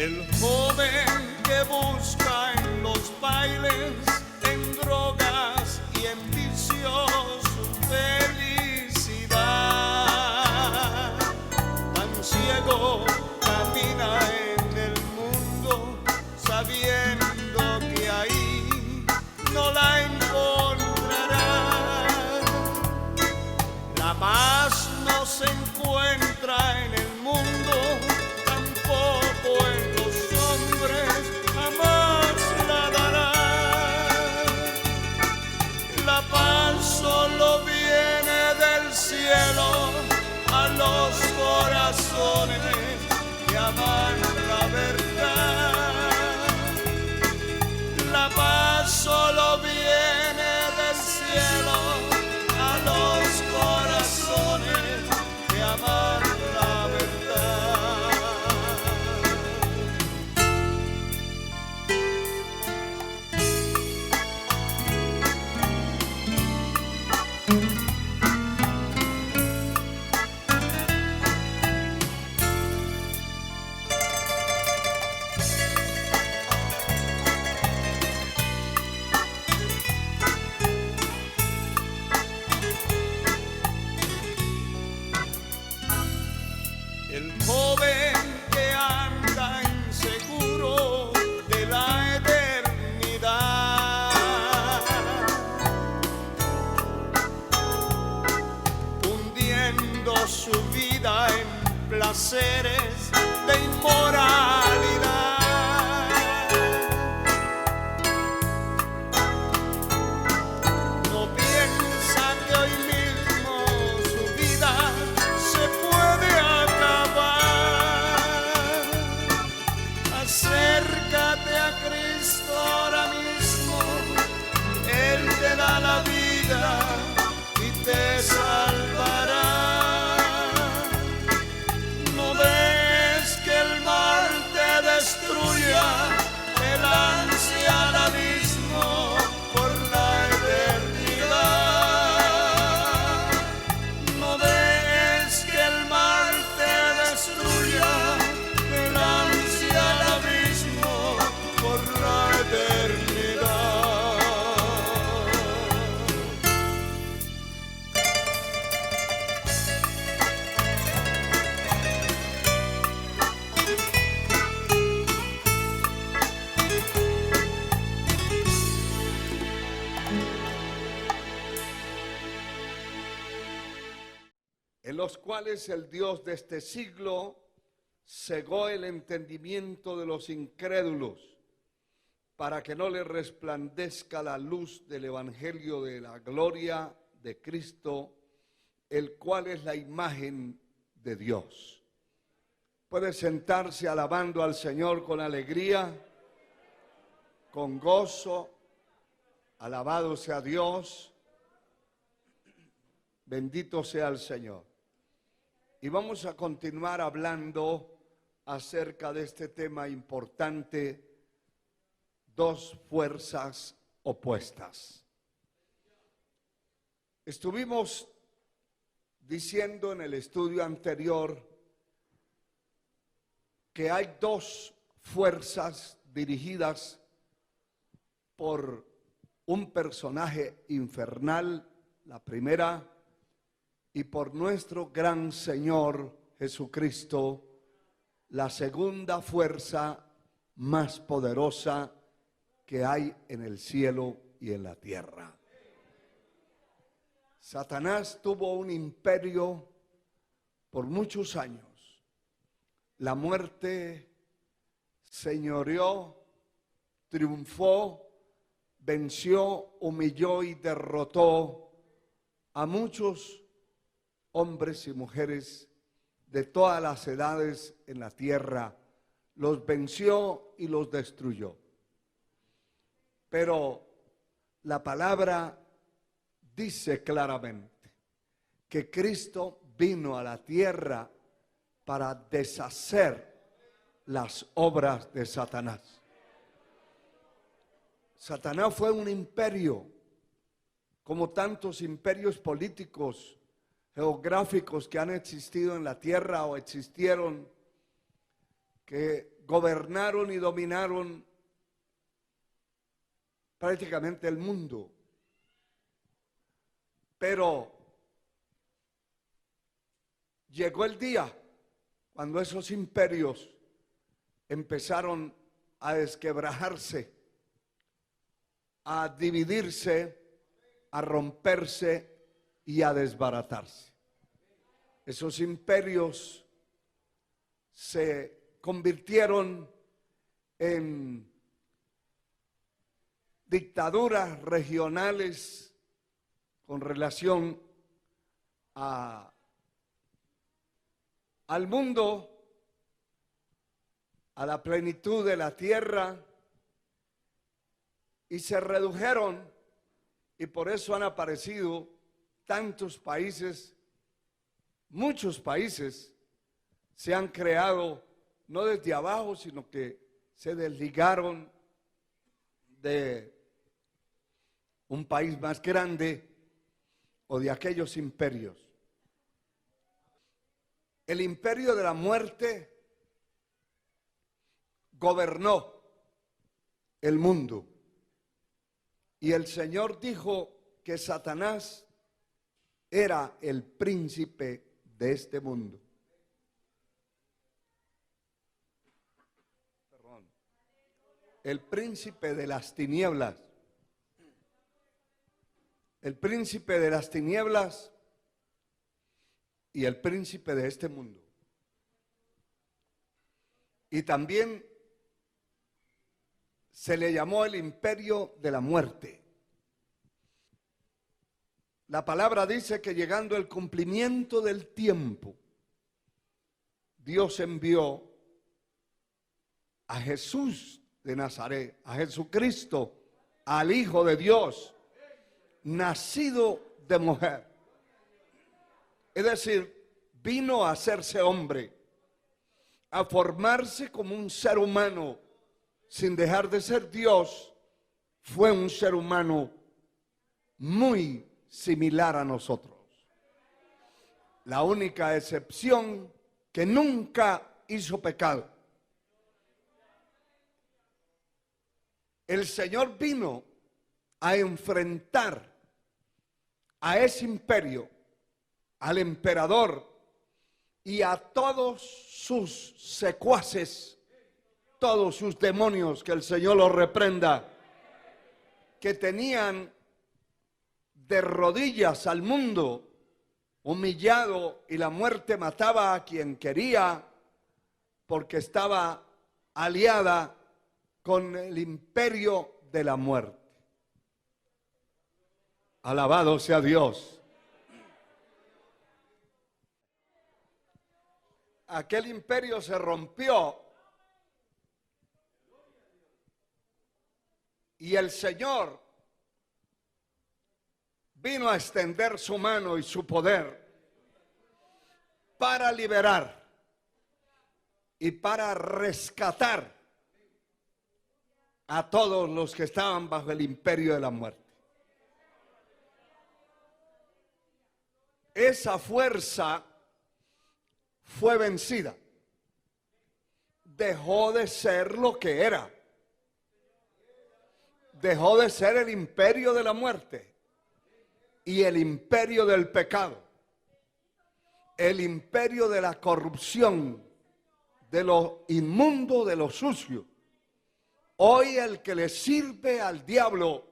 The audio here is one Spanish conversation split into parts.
El joven que busca en los bailes, en drogas y en vicios su felicidad. Tan ciego camina en el mundo sabiendo que ahí no la encontrará. La paz no se encuentra en el mundo, tampoco en los hombres, jamás la dará. La paz solo viene del cielo a los corazones que aman la verdad. La paz solo viene del cielo a los corazones que aman la verdad. El joven que anda inseguro de la eternidad, hundiendo su vida en placeres de inmoralidad. No piensa que hoy mismo su vida se puede acabar. Acércate a Cristo ahora mismo, Él te da la vida y te salvará. No ves que el mal te destruya, te lance al abismo por la eternidad. No ves que el mal te destruya, te lance al abismo por la eternidad. En los cuales el Dios de este siglo cegó el entendimiento de los incrédulos, para que no les resplandezca la luz del evangelio de la gloria de Cristo, el cual es la imagen de Dios. Puede sentarse alabando al Señor con alegría, con gozo. Alabado sea Dios, bendito sea el Señor. Y vamos a continuar hablando acerca de este tema importante, dos fuerzas opuestas. Estuvimos diciendo en el estudio anterior que hay dos fuerzas dirigidas por un personaje infernal, la primera, y por nuestro gran Señor Jesucristo, la segunda fuerza más poderosa que hay en el cielo y en la tierra. Satanás tuvo un imperio por muchos años. La muerte señoreó, triunfó, venció, humilló y derrotó a muchos hombres y mujeres de todas las edades en la tierra. Los venció y los destruyó. Pero la palabra dice claramente que Cristo vino a la tierra para deshacer las obras de Satanás. Satanás fue un imperio, como tantos imperios políticos, geográficos que han existido en la tierra o existieron, que gobernaron y dominaron prácticamente el mundo. Pero llegó el día cuando esos imperios empezaron a desquebrajarse, a dividirse, a romperse y a desbaratarse. Esos imperios se convirtieron en dictaduras regionales con relación al mundo, a la plenitud de la tierra, y se redujeron, y por eso han aparecido tantos países, muchos países se han creado no desde abajo, sino que se desligaron de un país más grande o de aquellos imperios. El imperio de la muerte gobernó el mundo. Y el Señor dijo que Satanás era el príncipe de este mundo. El príncipe de las tinieblas. El príncipe de las tinieblas y el príncipe de este mundo. Y también se le llamó el imperio de la muerte. La palabra dice que llegando el cumplimiento del tiempo, Dios envió a Jesús de Nazaret, a Jesucristo, al Hijo de Dios, nacido de mujer. Es decir, vino a hacerse hombre, a formarse como un ser humano, sin dejar de ser Dios. Fue un ser humano muy similar a nosotros. La única excepción que nunca hizo pecado. El Señor vino a enfrentar a ese imperio, al emperador y a todos sus secuaces, todos sus demonios, que el Señor los reprenda, que tenían de rodillas al mundo, humillado, y la muerte mataba a quien quería porque estaba aliada con el imperio de la muerte. Alabado sea Dios. Aquel imperio se rompió y el Señor vino a extender su mano y su poder para liberar y para rescatar a todos los que estaban bajo el imperio de la muerte. Esa fuerza fue vencida. Dejó de ser lo que era. Dejó de ser el imperio de la muerte y el imperio del pecado, el imperio de la corrupción, de lo inmundo, de lo sucio. Hoy el que le sirve al diablo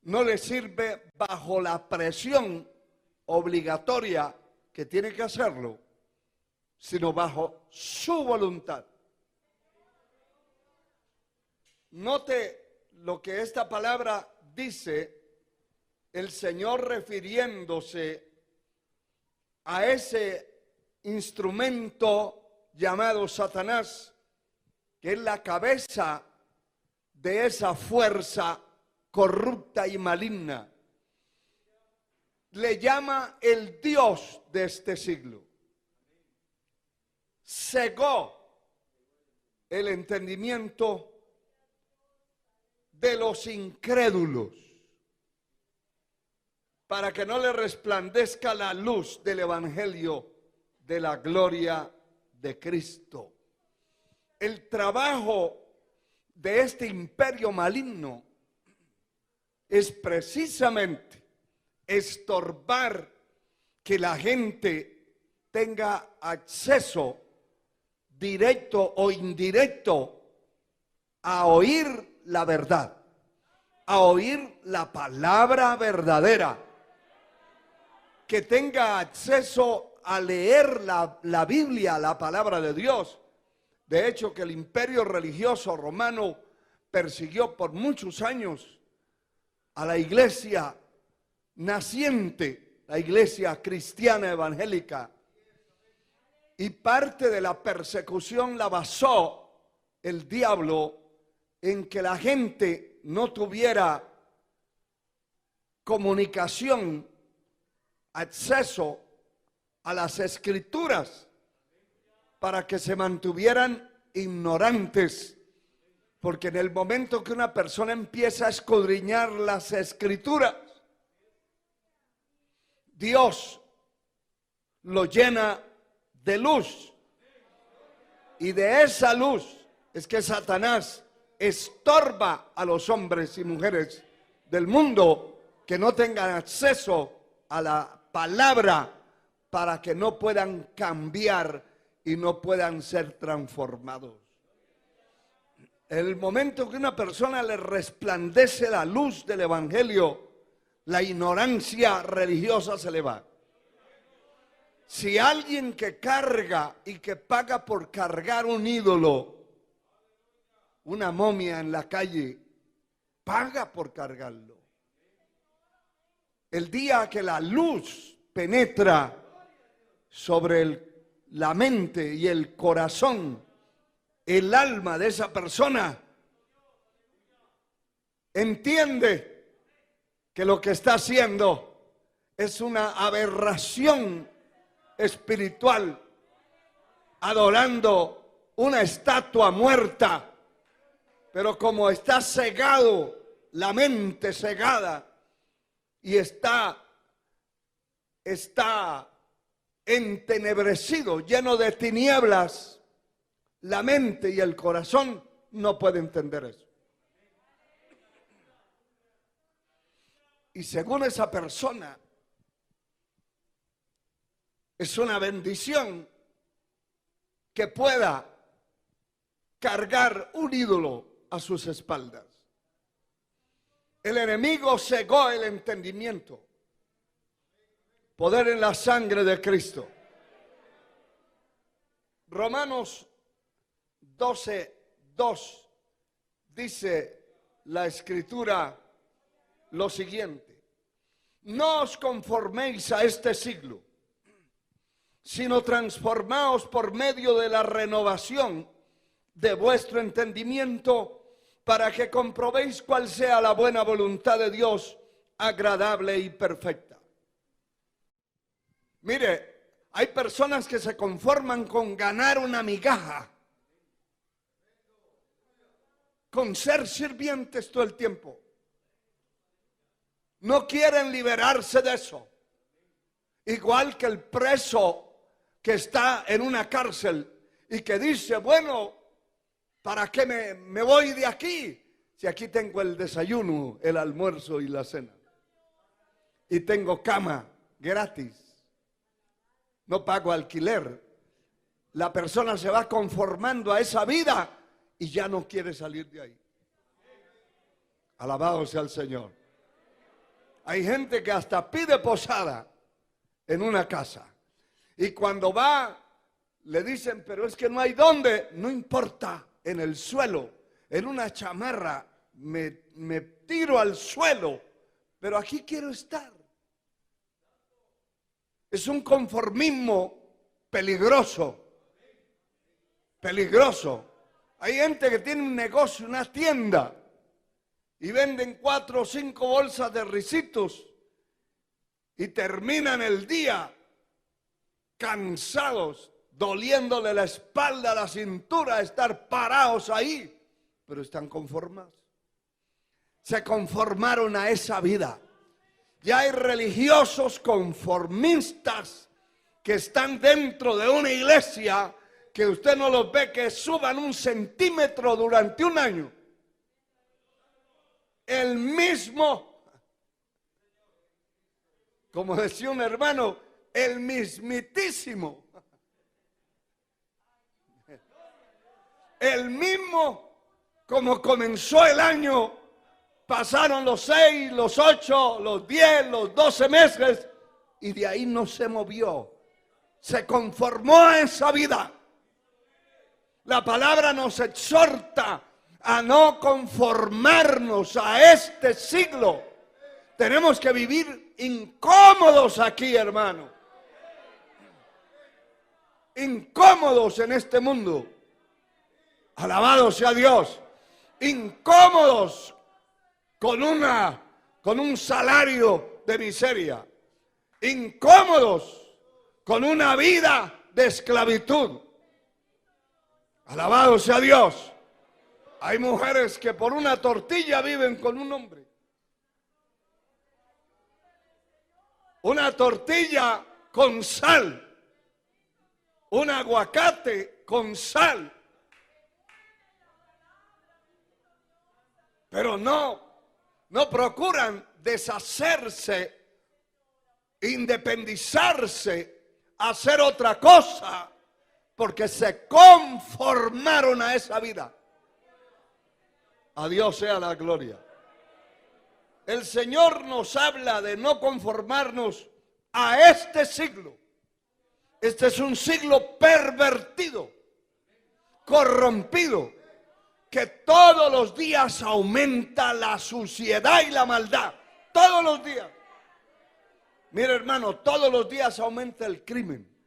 no le sirve bajo la presión obligatoria que tiene que hacerlo, sino bajo su voluntad. Note lo que esta palabra dice, el Señor refiriéndose a ese instrumento llamado Satanás, que es la cabeza de esa fuerza corrupta y maligna. Le llama el Dios de este siglo. Cegó el entendimiento de los incrédulos para que no le resplandezca la luz del evangelio de la gloria de Cristo. el trabajo de este imperio maligno es precisamente estorbar que la gente tenga acceso directo o indirecto a oír la verdad, a oír la palabra verdadera, que tenga acceso a leer la Biblia, la palabra de Dios. De hecho, que el imperio religioso romano persiguió por muchos años a la iglesia naciente, la iglesia cristiana evangélica. Y parte de la persecución la basó el diablo en que la gente no tuviera comunicación, acceso a las escrituras, para que se mantuvieran ignorantes. Porque en el momento que una persona empieza a escudriñar las escrituras, Dios lo llena de luz. Y de esa luz es que Satanás estorba a los hombres y mujeres del mundo que no tengan acceso a la palabra, para que no puedan cambiar y no puedan ser transformados. El momento que una persona le resplandece la luz del evangelio, la ignorancia religiosa se le va. Si alguien que carga y que paga por cargar un ídolo, una momia en la calle, paga por cargarlo. El día que la luz penetra sobre la mente y el corazón, el alma de esa persona, entiende que lo que está haciendo es una aberración espiritual, adorando una estatua muerta. Pero como está cegado, la mente cegada, y está entenebrecido, lleno de tinieblas, la mente y el corazón no pueden entender eso. Y según esa persona, es una bendición que pueda cargar un ídolo a sus espaldas. El enemigo cegó el entendimiento. Poder en la sangre de Cristo. Romanos 12:2 dice la Escritura lo siguiente: no os conforméis a este siglo, sino transformaos por medio de la renovación de vuestro entendimiento, para que comprobéis cuál sea la buena voluntad de Dios, agradable y perfecta. Mire, hay personas que se conforman con ganar una migaja, con ser sirvientes todo el tiempo. No quieren liberarse de eso. Igual que el preso que está en una cárcel y que dice, bueno, ¿para qué me voy de aquí? Si aquí tengo el desayuno, el almuerzo y la cena. Y tengo cama gratis. No pago alquiler. La persona se va conformando a esa vida y ya no quiere salir de ahí. Alabado sea el Señor. Hay gente que hasta pide posada en una casa. Y cuando va, le dicen, pero es que no hay dónde. No importa, en el suelo, en una chamarra, me tiro al suelo, pero aquí quiero estar. Es un conformismo peligroso, peligroso. Hay gente que tiene un negocio, una tienda, y venden 4 o 5 bolsas de risitos y terminan el día cansados, doliéndole la espalda, la cintura, estar parados ahí, pero están conformados. Se conformaron a esa vida. Ya hay religiosos conformistas que están dentro de una iglesia que usted no los ve que suban 1 centímetro durante un año. El mismo, como decía un hermano, el mismitísimo, el mismo como comenzó el año, pasaron los 6, los 8, los 10, los 12 meses y de ahí no se movió, se conformó a esa vida. La palabra nos exhorta a no conformarnos a este siglo. Tenemos que vivir incómodos aquí, hermano. Incómodos en este mundo. Alabado sea Dios. Incómodos con un salario de miseria. Incómodos con una vida de esclavitud. Alabado sea Dios. Hay mujeres que por una tortilla viven con un hombre. Una tortilla con sal. Un aguacate con sal. Pero no procuran deshacerse, independizarse, hacer otra cosa, porque se conformaron a esa vida. A Dios sea la gloria. El Señor nos habla de no conformarnos a este siglo. Este es un siglo pervertido, corrompido, que todos los días aumenta la suciedad y la maldad. Todos los días. Mire, hermano, todos los días aumenta el crimen.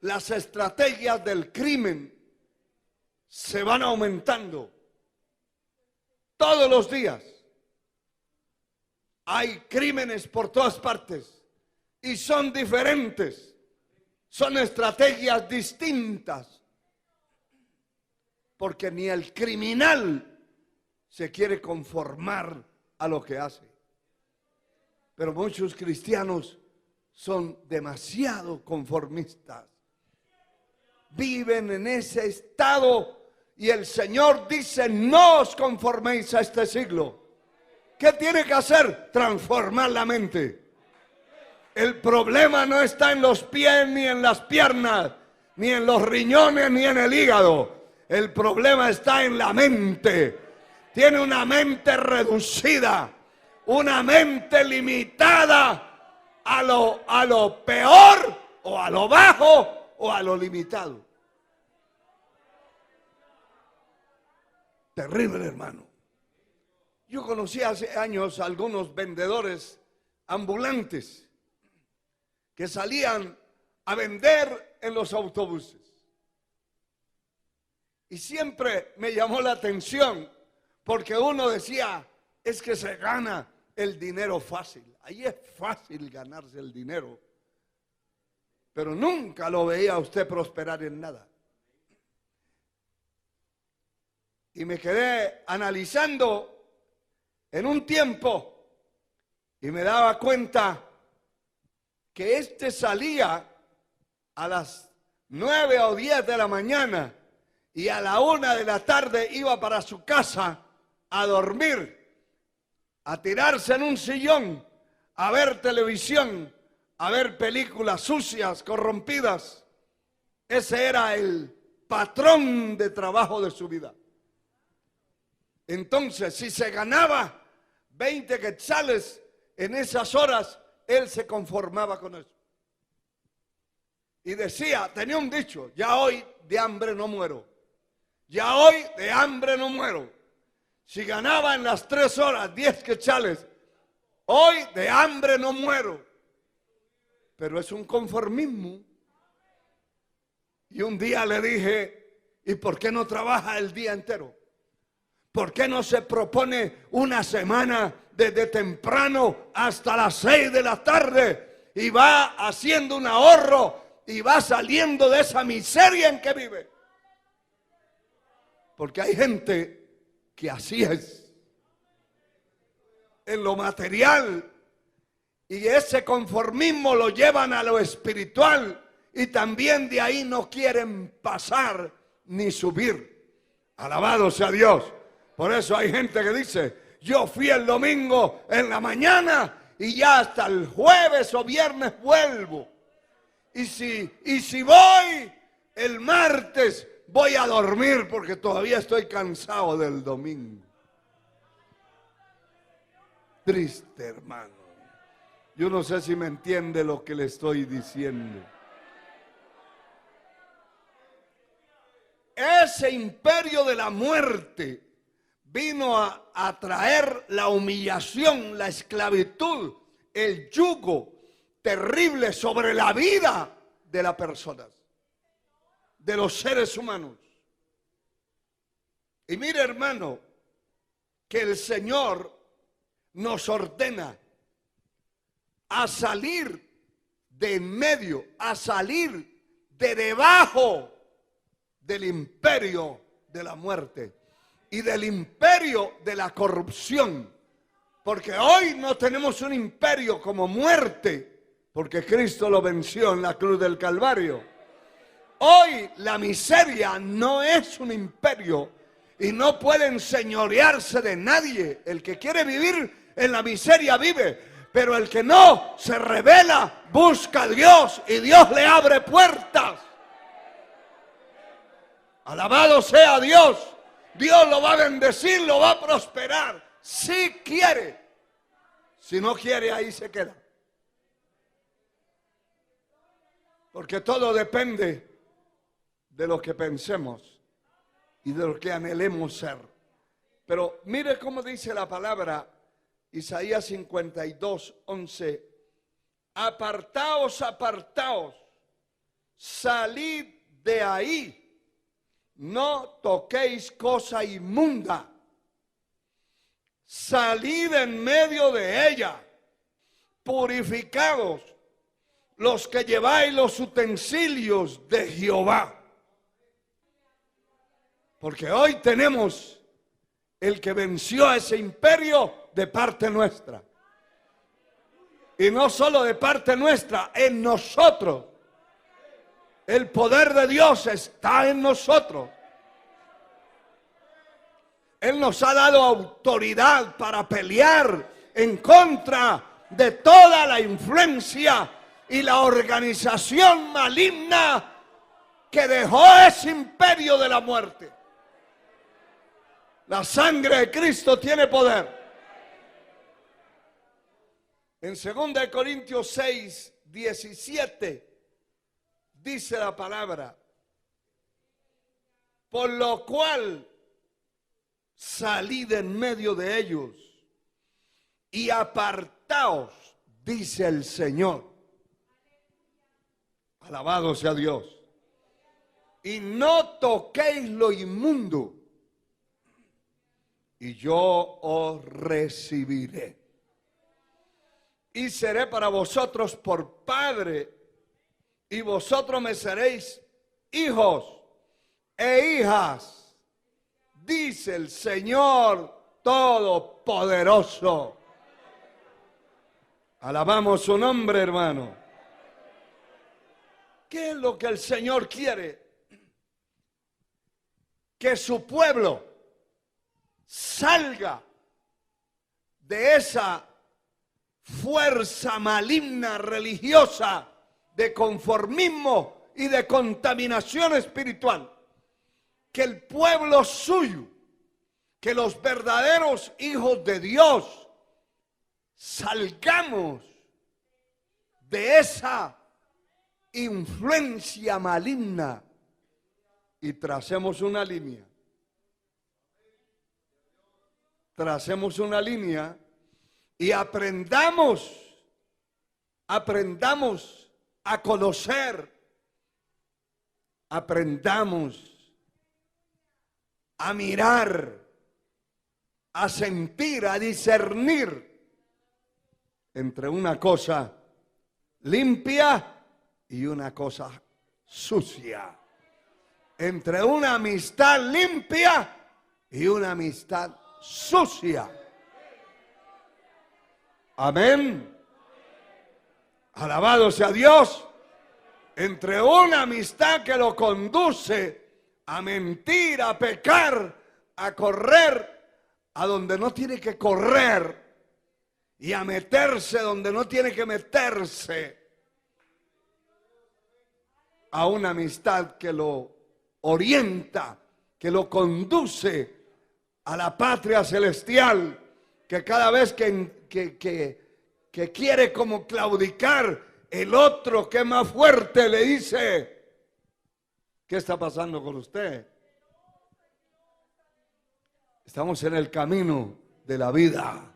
Las estrategias del crimen se van aumentando. Todos los días. Hay crímenes por todas partes y son diferentes. Son estrategias distintas. Porque ni el criminal se quiere conformar a lo que hace. Pero muchos cristianos son demasiado conformistas. Viven en ese estado y el Señor dice: no os conforméis a este siglo. ¿Qué tiene que hacer? Transformar la mente. El problema no está en los pies, ni en las piernas, ni en los riñones, ni en el hígado. El problema está en la mente. Tiene una mente reducida, una mente limitada a lo peor, o a lo bajo, o a lo limitado. Terrible, hermano. Yo conocí hace años a algunos vendedores ambulantes que salían a vender en los autobuses. Y siempre me llamó la atención porque uno decía: es que se gana el dinero fácil. Ahí es fácil ganarse el dinero. Pero nunca lo veía a usted prosperar en nada. Y me quedé analizando en un tiempo y me daba cuenta que este salía a las 9 o 10 de la mañana y a la 1 de la tarde iba para su casa a dormir, a tirarse en un sillón, a ver televisión, a ver películas sucias, corrompidas. Ese era el patrón de trabajo de su vida. Entonces, si se ganaba 20 quetzales en esas horas, él se conformaba con eso. Y decía, tenía un dicho: ya hoy de hambre no muero. Ya hoy de hambre no muero. Si ganaba en las 3 horas 10 quetzales, hoy de hambre no muero. Pero es un conformismo. Y un día le dije: ¿y por qué no trabaja el día entero? ¿Por qué no se propone una semana desde temprano hasta las 6 de la tarde y va haciendo un ahorro y va saliendo de esa miseria en que vive? Porque hay gente que así es en lo material, y ese conformismo lo llevan a lo espiritual y también de ahí no quieren pasar ni subir. Alabado sea Dios. Por eso hay gente que dice, yo fui el domingo en la mañana y ya hasta el jueves o viernes vuelvo. Y si voy el martes, voy a dormir porque todavía estoy cansado del domingo. Triste, hermano. Yo no sé si me entiende lo que le estoy diciendo. Ese imperio de la muerte vino a traer la humillación, la esclavitud, el yugo terrible sobre la vida de las personas, de los seres humanos. Y mire, hermano, que el Señor nos ordena a salir de en medio, a salir de debajo del imperio de la muerte y del imperio de la corrupción. Porque hoy no tenemos un imperio como muerte, porque Cristo lo venció en la cruz del Calvario. Hoy la miseria no es un imperio y no puede enseñorearse de nadie. El que quiere vivir en la miseria vive, pero el que no se revela busca a Dios y Dios le abre puertas. Alabado sea Dios. Dios lo va a bendecir, lo va a prosperar. Si quiere. Si no quiere, ahí se queda. Porque todo depende de lo que pensemos y de lo que anhelemos ser. Pero mire cómo dice la palabra, Isaías 52, 11. Apartaos, apartaos, salid de ahí. No toquéis cosa inmunda. Salid en medio de ella. Purificados los que lleváis los utensilios de Jehová. Porque hoy tenemos el que venció a ese imperio de parte nuestra. Y no solo de parte nuestra, en nosotros. El poder de Dios está en nosotros. Él nos ha dado autoridad para pelear en contra de toda la influencia y la organización maligna que dejó ese imperio de la muerte. La sangre de Cristo tiene poder. En 2 Corintios 6, 17 dice la palabra: por lo cual salid en medio de ellos y apartaos, dice el Señor. Alabado sea Dios. Y no toquéis lo inmundo, y yo os recibiré. Y seré para vosotros por padre, y vosotros me seréis hijos e hijas, dice el Señor Todopoderoso. Alabamos su nombre, hermano. ¿Qué es lo que el Señor quiere? Que su pueblo salga de esa fuerza maligna religiosa de conformismo y de contaminación espiritual. Que el pueblo suyo, que los verdaderos hijos de Dios, salgamos de esa influencia maligna y tracemos una línea. Tracemos una línea y aprendamos a conocer, aprendamos a mirar, a sentir, a discernir entre una cosa limpia y una cosa sucia, entre una amistad limpia y una amistad sucia. Amén. Alabado sea Dios. entre una amistad que lo conduce a mentir, a pecar, a correr a donde no tiene que correr y a meterse donde no tiene que meterse, a una amistad que lo orienta, que lo conduce a la patria celestial, que cada vez que quiere como claudicar, el otro que es más fuerte le dice: ¿qué está pasando con usted? Estamos en el camino de la vida,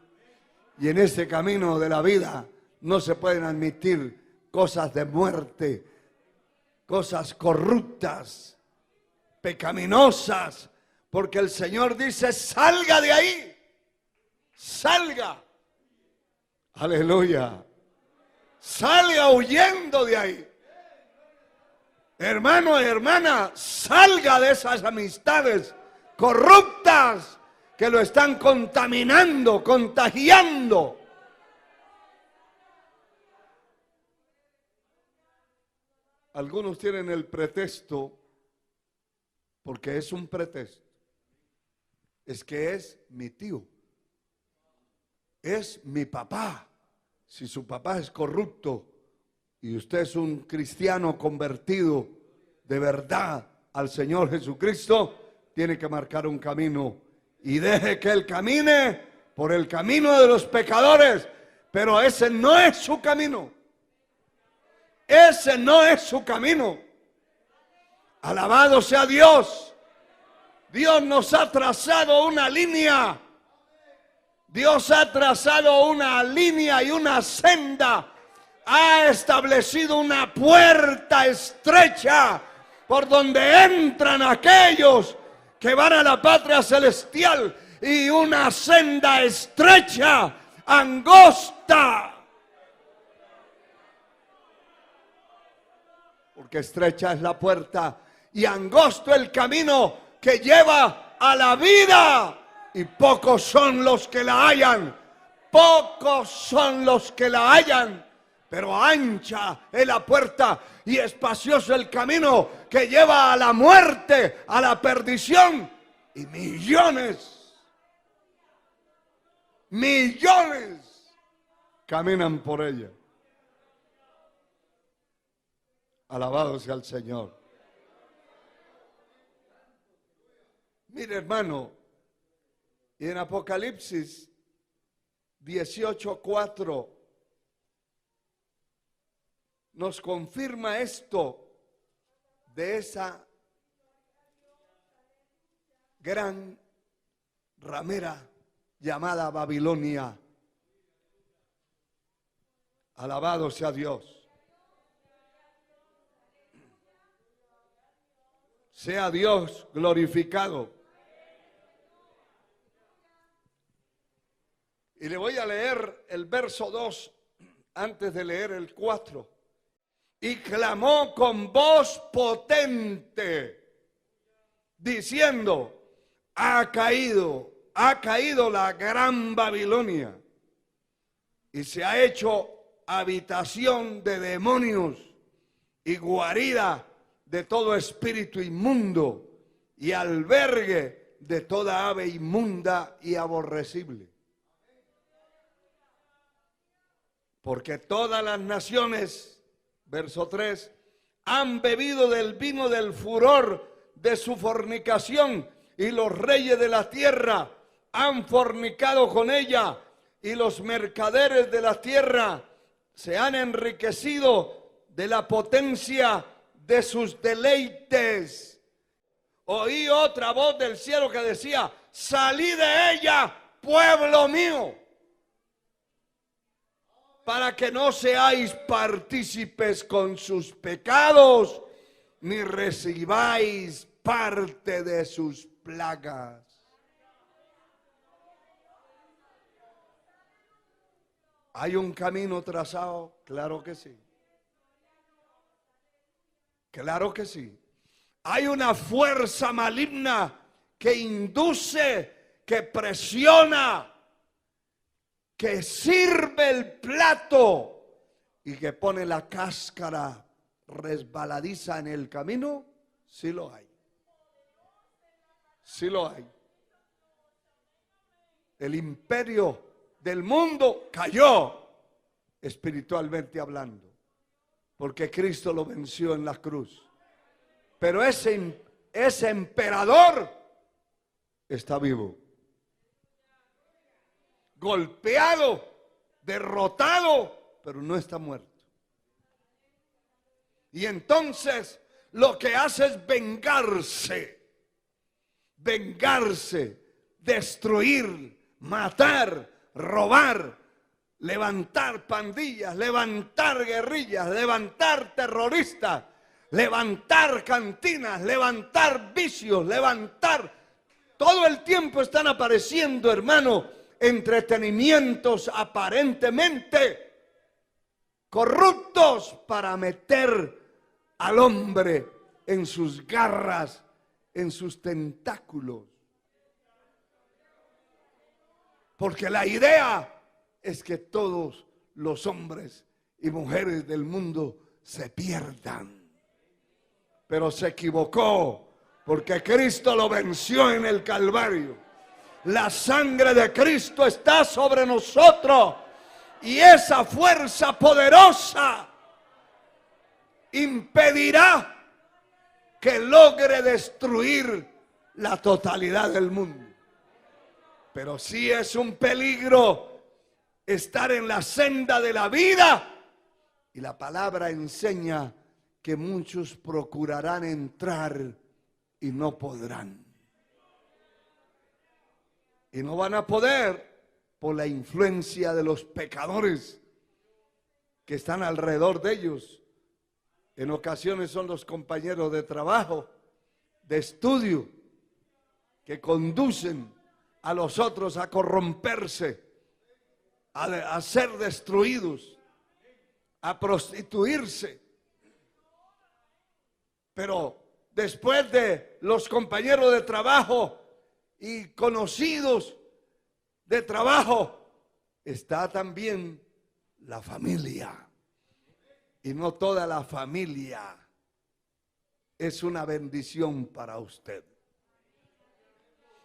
y en ese camino de la vida no se pueden admitir cosas de muerte, cosas corruptas, pecaminosas, porque el Señor dice: salga de ahí, salga, aleluya, salga huyendo de ahí. Hermano y hermana, salga de esas amistades corruptas que lo están contaminando, contagiando. Algunos tienen el pretexto, porque es un pretexto, es que es mi tío, es mi papá. Si su papá es corrupto y usted es un cristiano convertido de verdad al Señor Jesucristo, tiene que marcar un camino y deje que Él camine por el camino de los pecadores, pero ese no es su camino. Ese no es su camino. Alabado sea Dios. Dios nos ha trazado una línea. Dios ha trazado una línea y una senda. Ha establecido una puerta estrecha por donde entran aquellos que van a la patria celestial, y una senda estrecha, angosta. Porque estrecha es la puerta y angosto el camino que lleva a la vida, y pocos son los que la hallan. Pocos son los que la hallan. Pero ancha es la puerta y espacioso el camino que lleva a la muerte, a la perdición. Y millones caminan por ella. Alabado sea el Señor. Mire, hermano, y en Apocalipsis 18:4 nos confirma esto de esa gran ramera llamada Babilonia. Alabado sea Dios. Sea Dios glorificado. Y le voy a leer el verso 2 antes de leer el 4. Y clamó con voz potente, diciendo: ha caído la gran Babilonia, y se ha hecho habitación de demonios y guarida de todo espíritu inmundo y albergue de toda ave inmunda y aborrecible. Porque todas las naciones, verso 3, han bebido del vino del furor de su fornicación, y los reyes de la tierra han fornicado con ella, y los mercaderes de la tierra se han enriquecido de la potencia de sus deleites. Oí otra voz del cielo que decía: salid de ella, pueblo mío, para que no seáis partícipes con sus pecados, ni recibáis parte de sus plagas. ¿Hay un camino trazado? Claro que sí. Claro que sí. Hay una fuerza maligna que induce, que presiona, que sirve el plato y que pone la cáscara resbaladiza en el camino, sí lo hay. Sí lo hay. El imperio del mundo cayó, espiritualmente hablando, porque Cristo lo venció en la cruz. Pero ese emperador está vivo, golpeado, derrotado, pero no está muerto. Y entonces lo que hace es vengarse, destruir, matar, robar, levantar pandillas, levantar guerrillas, levantar terroristas, levantar cantinas, levantar vicios, levantar. Todo el tiempo están apareciendo, hermano, entretenimientos aparentemente corruptos para meter al hombre en sus garras, en sus tentáculos. Porque la idea es que todos los hombres y mujeres del mundo se pierdan. Pero se equivocó, porque Cristo lo venció en el Calvario. La sangre de Cristo está sobre nosotros, y esa fuerza poderosa impedirá que logre destruir la totalidad del mundo. Pero sí es un peligro estar en la senda de la vida, y la palabra enseña que muchos procurarán entrar y no podrán. Y no van a poder por la influencia de los pecadores que están alrededor de ellos. En ocasiones son los compañeros de trabajo, de estudio, que conducen a los otros a corromperse, a ser destruidos, a prostituirse. Pero después de los compañeros de trabajo y conocidos de trabajo, está también la familia. Y no toda la familia es una bendición para usted.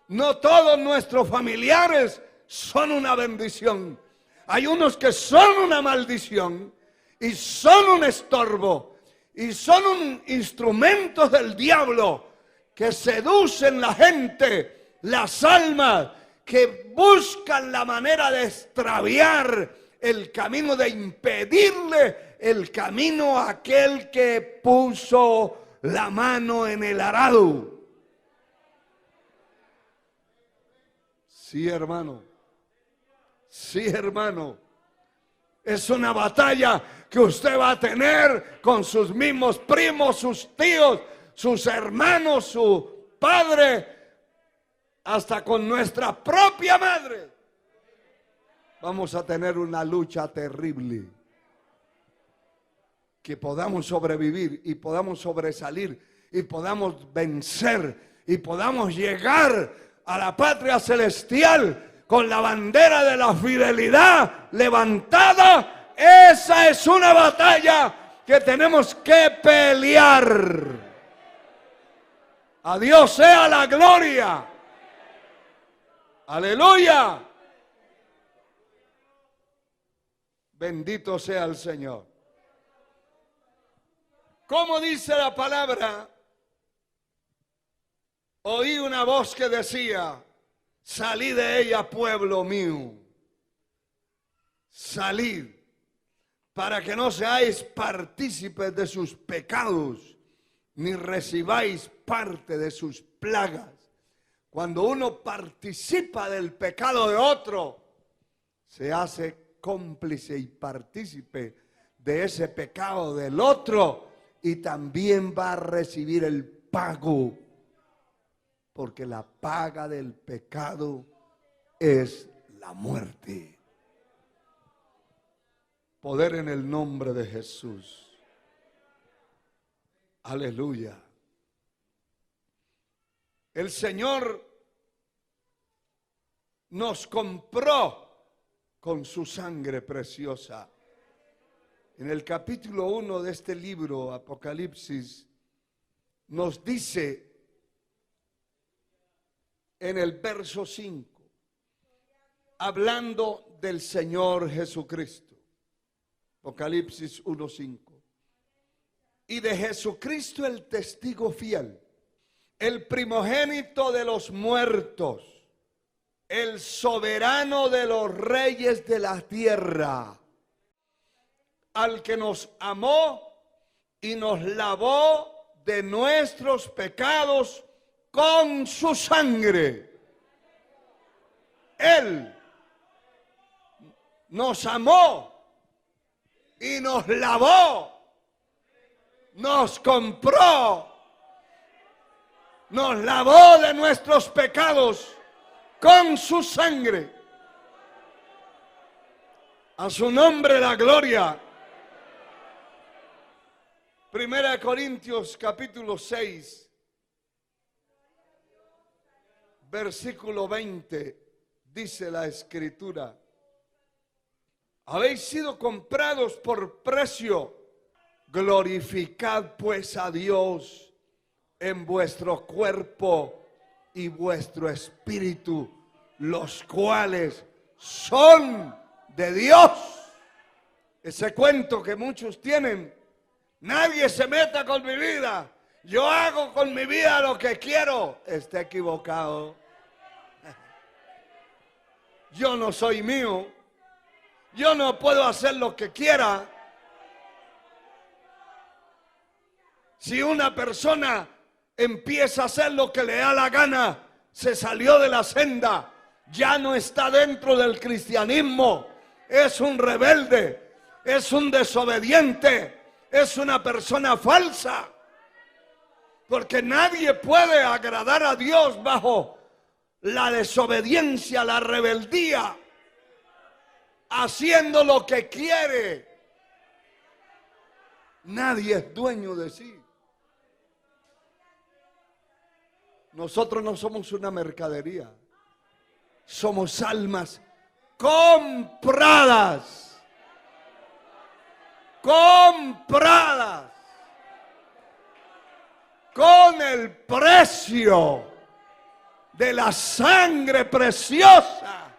No todos nuestros familiares son una bendición. Hay unos que son una maldición y son un estorbo y son instrumentos del diablo que seducen la gente, las almas, que buscan la manera de extraviar el camino, de impedirle el camino a aquel que puso la mano en el arado. Sí, hermano. Sí, hermano. Es una batalla que usted va a tener con sus mismos primos, sus tíos, sus hermanos, su padre, hasta con nuestra propia madre. Vamos a tener una lucha terrible. Que podamos sobrevivir y podamos sobresalir y podamos vencer y podamos llegar a la patria celestial con la bandera de la fidelidad levantada. Esa es una batalla que tenemos que pelear. A Dios sea la gloria. Aleluya. Bendito sea el Señor. ¿Cómo dice la palabra? Oí una voz que decía: salid de ella, pueblo mío. Salid, para que no seáis partícipes de sus pecados, ni recibáis parte de sus plagas. Cuando uno participa del pecado de otro, se hace cómplice y partícipe de ese pecado del otro, y también va a recibir el pago, porque la paga del pecado es la muerte. Poder en el nombre de Jesús. Aleluya. El Señor nos compró con su sangre preciosa. En el capítulo 1 de este libro, Apocalipsis, nos dice en el verso 5, hablando del Señor Jesucristo, Apocalipsis 1:5, y de Jesucristo el testigo fiel, el primogénito de los muertos, el soberano de los reyes de la tierra, al que nos amó y nos lavó de nuestros pecados con su sangre. Él nos amó y nos lavó, nos compró, nos lavó de nuestros pecados con su sangre. A su nombre la gloria. Primera de Corintios capítulo 6, versículo 20, dice la Escritura: habéis sido comprados por precio, glorificad pues a Dios en vuestro cuerpo y vuestro espíritu, los cuales son de Dios. Ese cuento que muchos tienen: nadie se meta con mi vida, yo hago con mi vida lo que quiero. Está equivocado. Yo no soy mío, yo no puedo hacer lo que quiera. Si una persona empieza a hacer lo que le da la gana, se salió de la senda, ya no está dentro del cristianismo, es un rebelde, es un desobediente, es una persona falsa. Porque nadie puede agradar a Dios bajo la desobediencia, la rebeldía, haciendo lo que quiere. Nadie es dueño de sí. Nosotros no somos una mercadería, somos almas compradas, compradas con el precio de la sangre preciosa.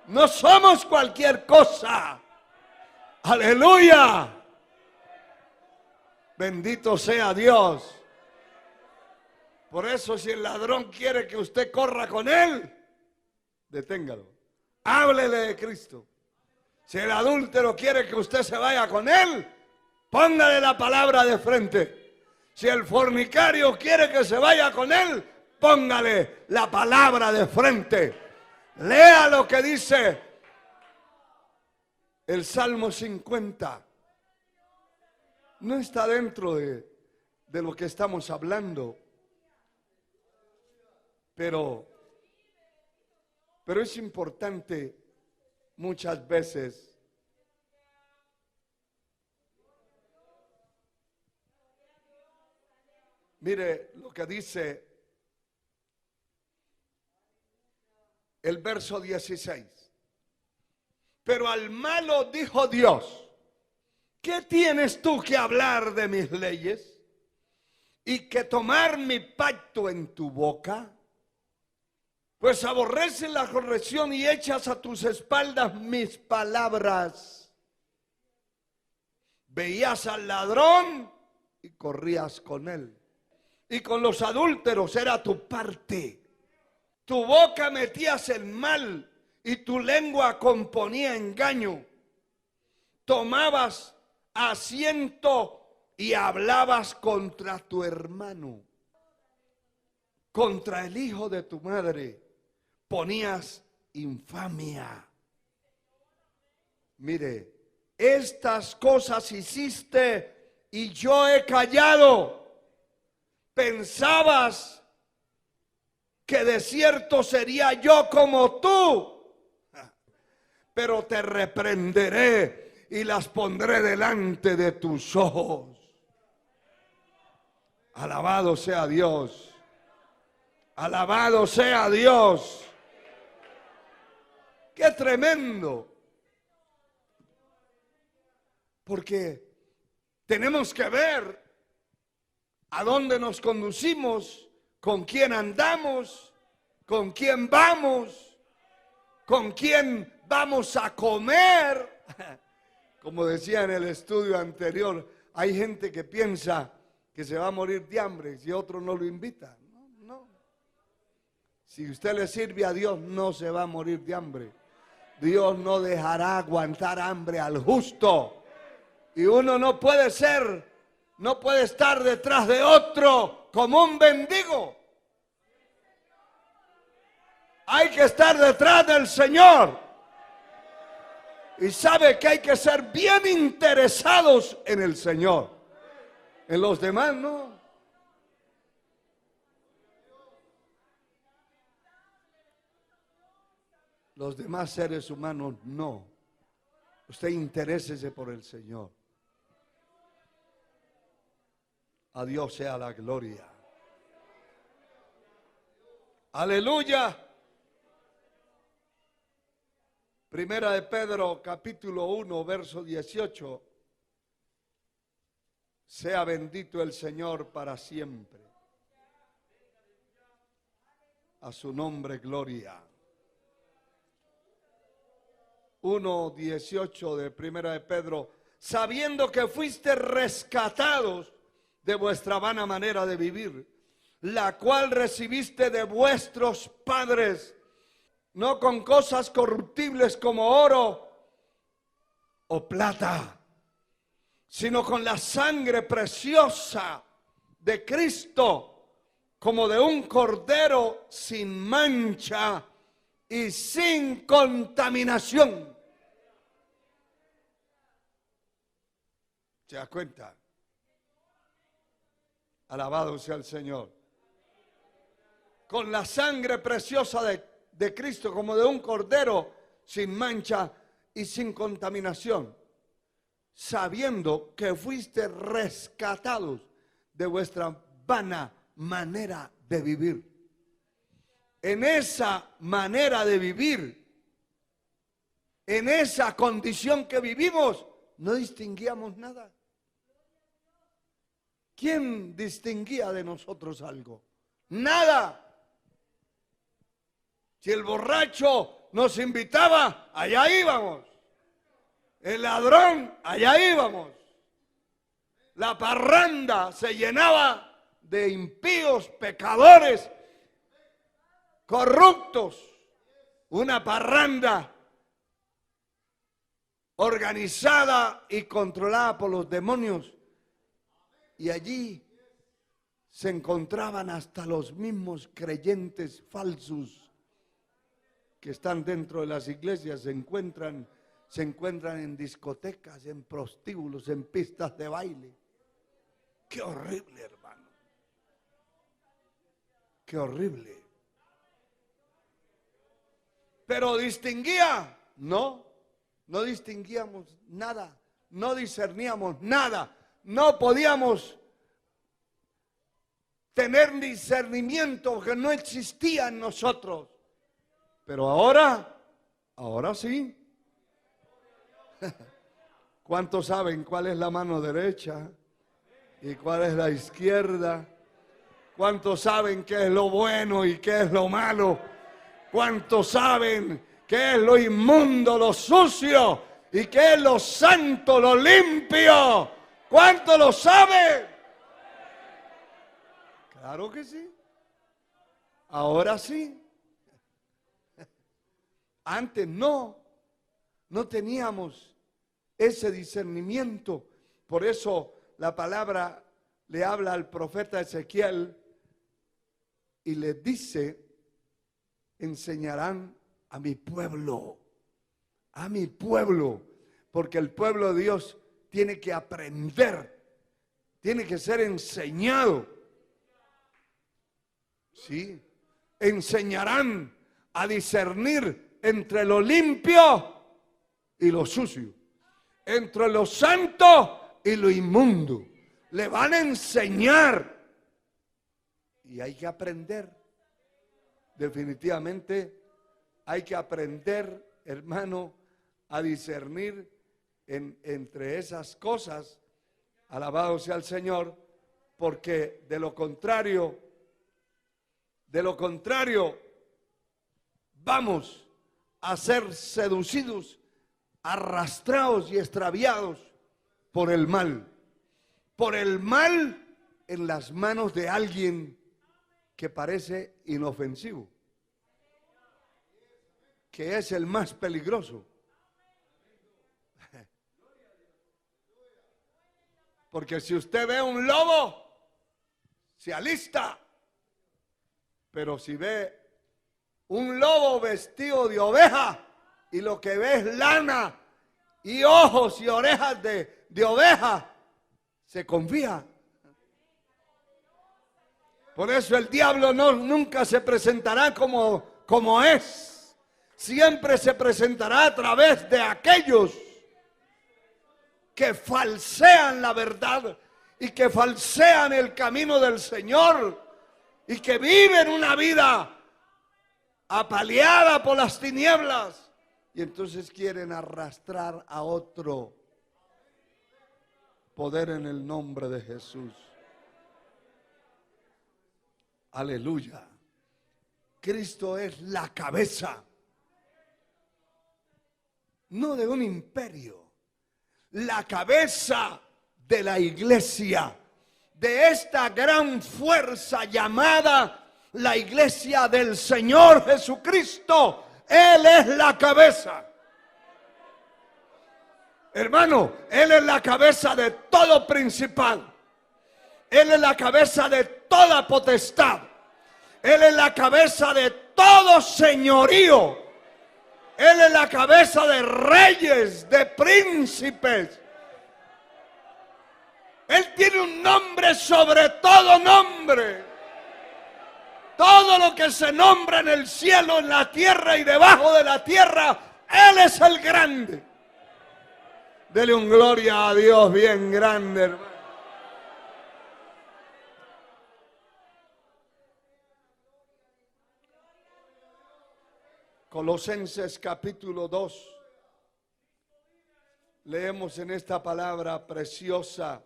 No somos cualquier cosa. Aleluya. Bendito sea Dios. Por eso, si el ladrón quiere que usted corra con él, deténgalo. Háblele de Cristo. Si el adúltero quiere que usted se vaya con él, póngale la palabra de frente. Si el fornicario quiere que se vaya con él, póngale la palabra de frente. Lea lo que dice el Salmo 50. No está dentro de lo que estamos hablando. Pero es importante muchas veces mire lo que dice el verso 16. Pero al malo dijo Dios: ¿qué tienes tú que hablar de mis leyes y que tomar mi pacto en tu boca? Pues aborreces la corrección y echas a tus espaldas mis palabras. Veías al ladrón y corrías con él. Y con los adúlteros era tu parte. Tu boca metías el mal y tu lengua componía engaño. Tomabas asiento y hablabas contra tu hermano. Contra el hijo de tu madre ponías infamia. Mire, estas cosas hiciste y yo he callado. Pensabas que de cierto sería yo como tú, pero te reprenderé y las pondré delante de tus ojos. Alabado sea Dios. Alabado sea Dios. ¡Qué tremendo! Porque tenemos que ver a dónde nos conducimos, con quién andamos, con quién vamos, con quién vamos a comer. Como decía en el estudio anterior, hay gente que piensa que se va a morir de hambre si otro no lo invita. No. Si usted le sirve a Dios, no se va a morir de hambre. Dios no dejará aguantar hambre al justo. Y uno no puede estar detrás de otro como un mendigo. Hay que estar detrás del Señor. Y sabe que hay que ser bien interesados en el Señor. En los demás no. Los demás seres humanos no. Usted interésese por el Señor. A Dios sea la gloria. Aleluya. Primera de Pedro, capítulo 1, verso 18. Sea bendito el Señor para siempre. A su nombre, gloria. 1:18 de Primera de Pedro. Sabiendo que fuiste rescatados de vuestra vana manera de vivir, la cual recibiste de vuestros padres, no con cosas corruptibles como oro o plata, sino con la sangre preciosa de Cristo, como de un cordero sin mancha y sin contaminación. ¿Se da cuenta? Alabado sea el Señor. Con la sangre preciosa de Cristo, como de un cordero sin mancha y sin contaminación, sabiendo que fuiste rescatados de vuestra vana manera de vivir. En esa manera de vivir, en esa condición que vivimos, no distinguíamos nada. ¿Quién distinguía de nosotros algo? Nada. Si el borracho nos invitaba, allá íbamos. El ladrón, allá íbamos. La parranda se llenaba de impíos, pecadores, corruptos. Una parranda organizada y controlada por los demonios. Y allí se encontraban hasta los mismos creyentes falsos que están dentro de las iglesias, se encuentran en discotecas, en prostíbulos, en pistas de baile. Qué horrible, hermano. Qué horrible. Pero distinguía, no distinguíamos nada, no discerníamos nada, no podíamos tener discernimiento que no existía en nosotros. Pero ahora sí. ¿Cuántos saben cuál es la mano derecha y cuál es la izquierda? ¿Cuántos saben qué es lo bueno y qué es lo malo? ¿Cuántos saben qué es lo inmundo, lo sucio y qué es lo santo, lo limpio? ¿Cuántos lo saben? Claro que sí. Ahora sí. Antes no teníamos ese discernimiento. Por eso la palabra le habla al profeta Ezequiel y le dice: enseñarán a mi pueblo, porque el pueblo de Dios tiene que aprender, tiene que ser enseñado. Sí, enseñarán a discernir entre lo limpio y lo sucio, entre lo santo y lo inmundo. Le van a enseñar y hay que aprender. Definitivamente hay que aprender, hermano, a discernir entre esas cosas, alabado sea el Señor, porque de lo contrario, vamos a ser seducidos, arrastrados y extraviados por el mal en las manos de alguien que parece inofensivo, que es el más peligroso. Porque si usted ve un lobo, se alista. Pero si ve un lobo vestido de oveja y lo que ve es lana y ojos y orejas de oveja, se confía. Por eso el diablo nunca se presentará como es. Siempre se presentará a través de aquellos que falsean la verdad y que falsean el camino del Señor y que viven una vida apaleada por las tinieblas y entonces quieren arrastrar a otro. Poder en el nombre de Jesús. Aleluya. Cristo es la cabeza, no de un imperio, la cabeza de la iglesia, de esta gran fuerza llamada la iglesia del Señor Jesucristo. Él es la cabeza. Hermano, Él es la cabeza de todo principal. Él es la cabeza de toda potestad. Él es la cabeza de todo señorío. Él es la cabeza de reyes, de príncipes. Él tiene un nombre sobre todo nombre. Todo lo que se nombra en el cielo, en la tierra y debajo de la tierra, Él es el grande. Dele un gloria a Dios bien grande, hermano. Colosenses capítulo 2. Leemos en esta palabra preciosa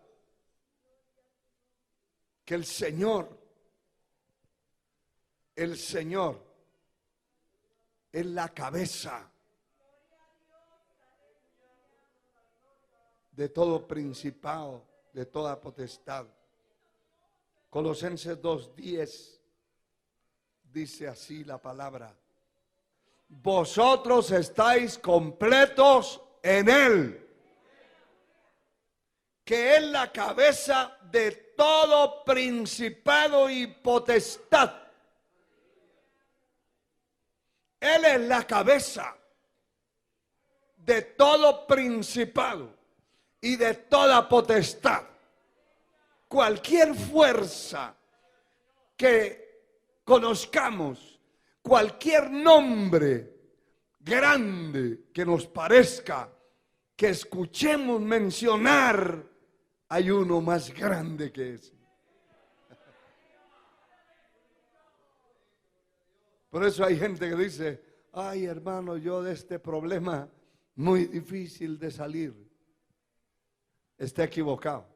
que el Señor es la cabeza de todo principado, de toda potestad. Colosenses 2:10 dice así la palabra: vosotros estáis completos en Él, que es la cabeza de todo principado y potestad. Él es la cabeza de todo principado y de toda potestad. Cualquier fuerza que conozcamos, cualquier nombre grande que nos parezca, que escuchemos mencionar, hay uno más grande que ese. Por eso hay gente que dice: ay, hermano, yo de este problema muy difícil de salir. Está equivocado.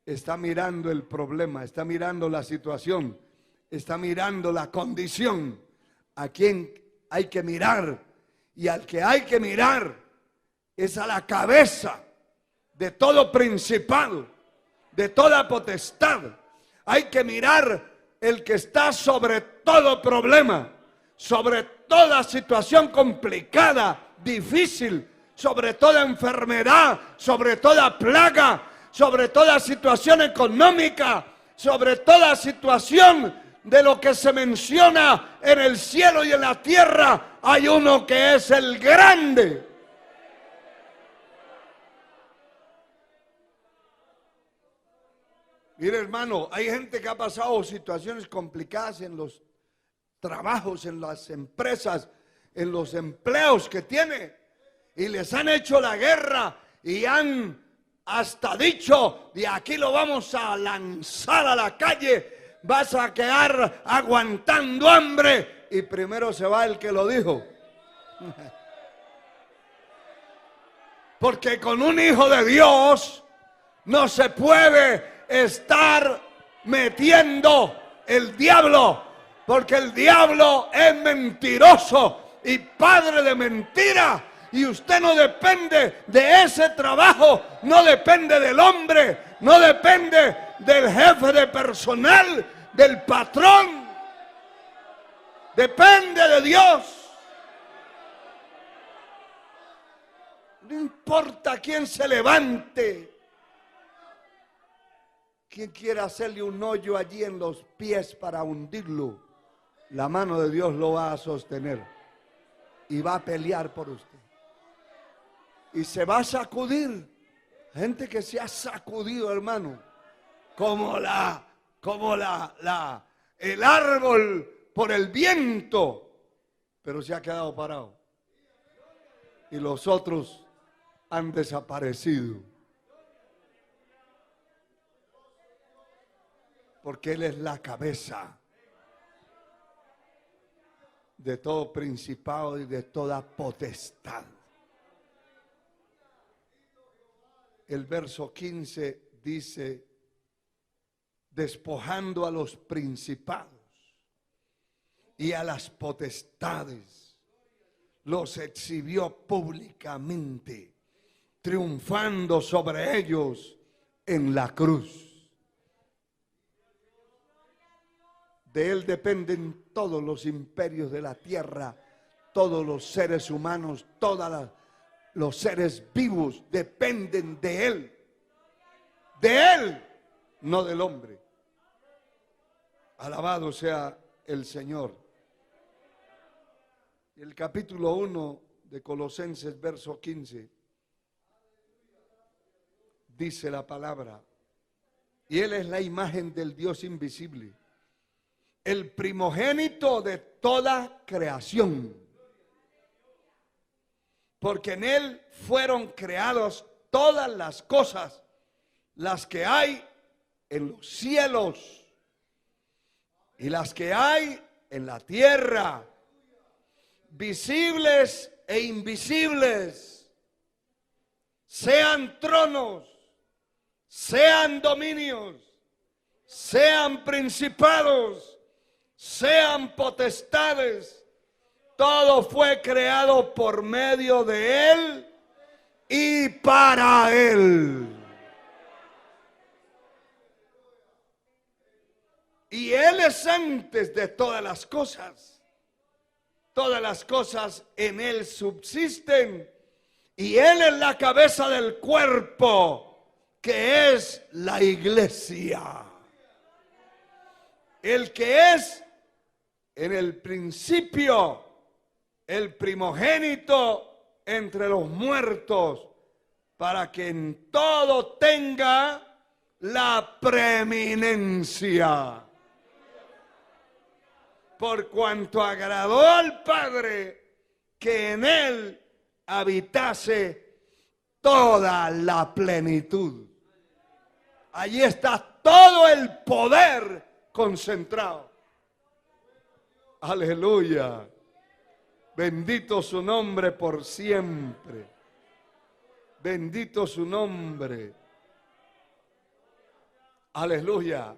Está mirando el problema, está mirando la situación, está mirando la condición. A quien hay que mirar, y al que hay que mirar es a la cabeza de todo principado, de toda potestad. Hay que mirar el que está sobre todo problema, sobre toda situación complicada, difícil, sobre toda enfermedad, sobre toda plaga, sobre toda situación económica, sobre toda situación de lo que se menciona en el cielo y en la tierra. Hay uno que es el grande. Mire, hermano, hay gente que ha pasado situaciones complicadas en los trabajos, en las empresas, en los empleos que tiene, y les han hecho la guerra y han hasta dicho: de aquí lo vamos a lanzar a la calle, vas a quedar aguantando hambre. Y primero se va el que lo dijo. Porque con un hijo de Dios no se puede estar metiendo el diablo, porque el diablo es mentiroso y padre de mentira. Y usted no depende de ese trabajo, no depende del hombre, no depende del jefe de personal, del patrón. Depende de Dios. No importa quién se levante, quién quiera hacerle un hoyo allí en los pies para hundirlo, la mano de Dios lo va a sostener y va a pelear por usted. Y se va a sacudir. Gente que se ha sacudido, hermano, como el árbol por el viento, pero se ha quedado parado. Y los otros han desaparecido. Porque Él es la cabeza de todo principado y de toda potestad. El verso 15 dice, despojando a los principados y a las potestades, los exhibió públicamente, triunfando sobre ellos en la cruz. De Él dependen todos los imperios de la tierra, todos los seres humanos, los seres vivos dependen de Él, no del hombre. Alabado sea el Señor. El capítulo 1 de Colosenses, verso 15, dice la palabra, y Él es la imagen del Dios invisible, el primogénito de toda creación. Porque en Él fueron creadas todas las cosas, las que hay en los cielos y las que hay en la tierra, visibles e invisibles, sean tronos, sean dominios, sean principados, sean potestades. Todo fue creado por medio de Él y para Él. Y Él es antes de todas las cosas. Todas las cosas en Él subsisten. Y Él es la cabeza del cuerpo, que es la iglesia. El que es en el principio el primogénito entre los muertos, para que en todo tenga la preeminencia. Por cuanto agradó al Padre que en Él habitase toda la plenitud. Allí está todo el poder concentrado. Aleluya. Bendito su nombre por siempre. Bendito su nombre. Aleluya.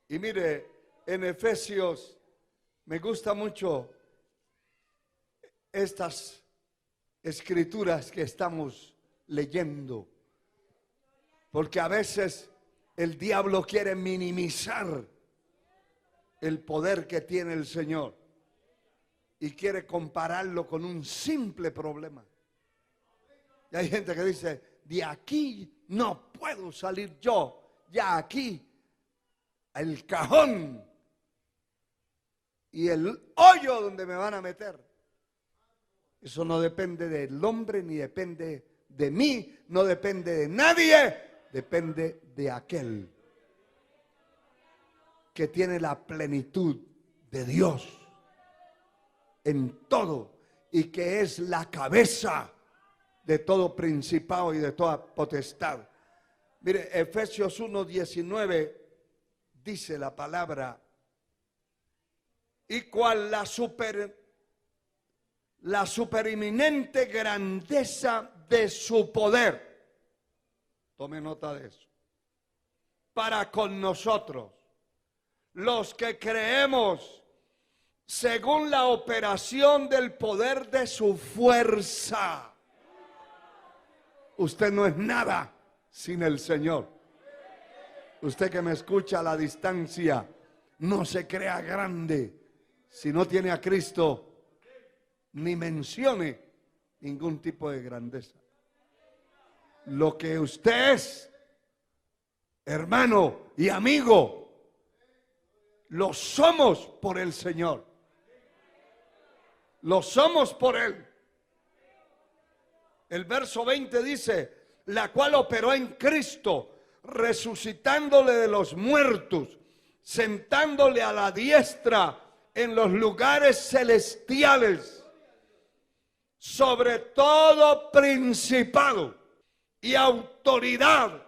Y mire, en Efesios, me gusta mucho estas escrituras que estamos leyendo. Porque a veces el diablo quiere minimizar el poder que tiene el Señor. Y quiere compararlo con un simple problema. Y hay gente que dice, de aquí no puedo salir yo. Ya aquí, el cajón y el hoyo donde me van a meter. Eso no depende del hombre, ni depende de mí, no depende de nadie. Depende de aquel que tiene la plenitud de Dios en todo, y que es la cabeza de todo principado y de toda potestad. Mire, Efesios 1:19 dice la palabra, y cual la supereminente grandeza de su poder. Tome nota de eso. Para con nosotros, los que creemos según la operación del poder de su fuerza. Usted no es nada sin el Señor. Usted que me escucha a la distancia, no se crea grande si no tiene a Cristo, ni mencione ningún tipo de grandeza. Lo que usted es, hermano y amigo, lo somos por el Señor. Lo somos por Él. El verso 20 dice, la cual operó en Cristo, resucitándole de los muertos, sentándole a la diestra en los lugares celestiales, sobre todo principado y autoridad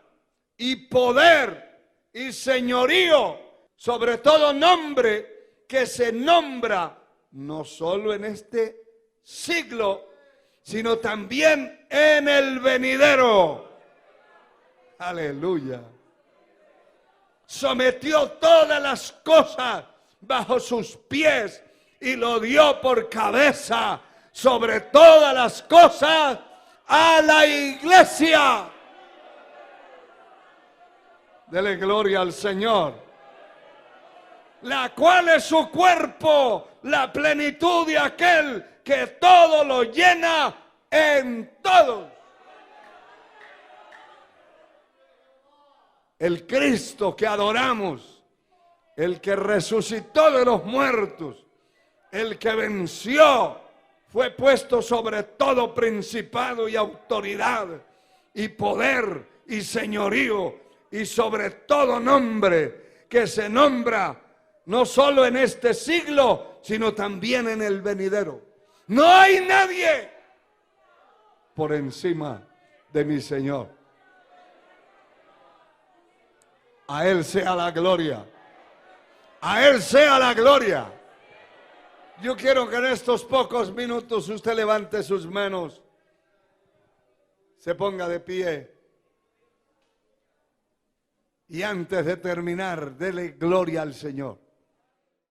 y poder y señorío, sobre todo nombre que se nombra no solo en este siglo, sino también en el venidero. Aleluya. Sometió todas las cosas bajo sus pies y lo dio por cabeza sobre todas las cosas a la iglesia. Dele gloria al Señor. La cual es su cuerpo, la plenitud de aquel que todo lo llena en todos. El Cristo que adoramos, el que resucitó de los muertos, el que venció, fue puesto sobre todo principado y autoridad y poder y señorío y sobre todo nombre que se nombra no solo en este siglo, sino también en el venidero. No hay nadie por encima de mi Señor. A Él sea la gloria. A Él sea la gloria. Yo quiero que en estos pocos minutos usted levante sus manos, se ponga de pie y antes de terminar, dele gloria al Señor.